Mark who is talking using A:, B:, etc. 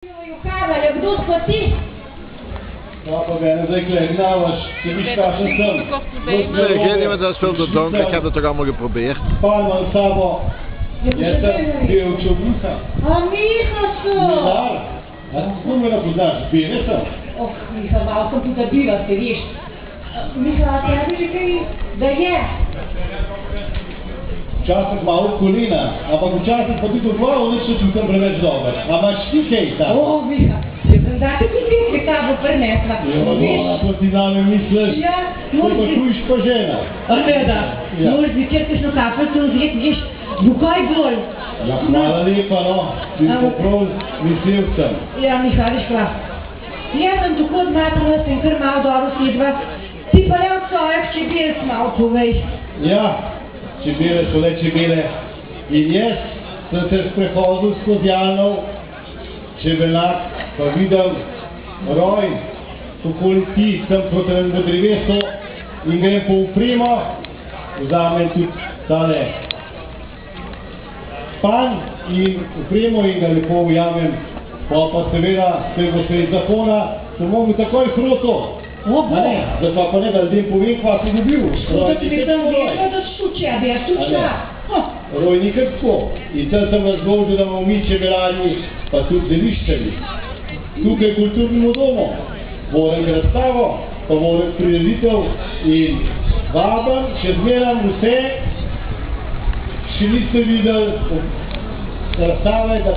A: Juhava, kdo spati?
B: Ja, pa bijna zdaj gledavaš, če viš kakšen sem.
C: Nee, ik weet niet, maar dat is veel te donker. Ik heb het toch allemaal geprobeerd.
B: Palman sabo, jesam bil čudnica.
A: A Miha so!
B: Mizar, a kako me ne poznaš, bile sem?
A: Oh, Miha, malo sem pozabila, se veš. Miha, a tebi že kaj, da je?
B: Včasih malo kolina, ampak včasih pa tudi v glavu nič ne čutim preveč dober. A imaš ti kaj tam?
A: O, Miha, če sem dati tudi kaj tabo prinesla.
B: Jo, to ti name misliš?
A: Ja,
B: to pa tujiš pa žena.
A: Reda, moraš zvečer kakšno kapljico vzeti, veš, bukaj bolj.
B: Ja, hvala lepa, no. Ti pa prav mislil sem.
A: Ja, Miha, veš kva. Jaz sem tako zmatrala, sem kar malo dobro sedva. Ti pa le od svojih čebelc malo povej.
B: Ja, čebele so le čebele. In jaz sem se sprehodil skozi Janov, čebeljak, pa videl roj, okoli ti, sem proti v drevesu in grem po upremo, vzamem tudi tale pan in upremo in ga lepo ujamem. Pa seveda, se bo sred zakona, sem mogel takoj hruto. Zato pa ne, da ljudem povem, kva si dobil.
A: Da ti vedem vedno, da šuče, da je šučna.
B: Roj ni kar tako. In tam sem razložil, da imamo mi čebelani, pa tudi zeliščani. Tukaj kulturnemu domu. Vorim razstavo, pa vorim prireditev in vabam, še zmeram vse, še niste videli razstave, da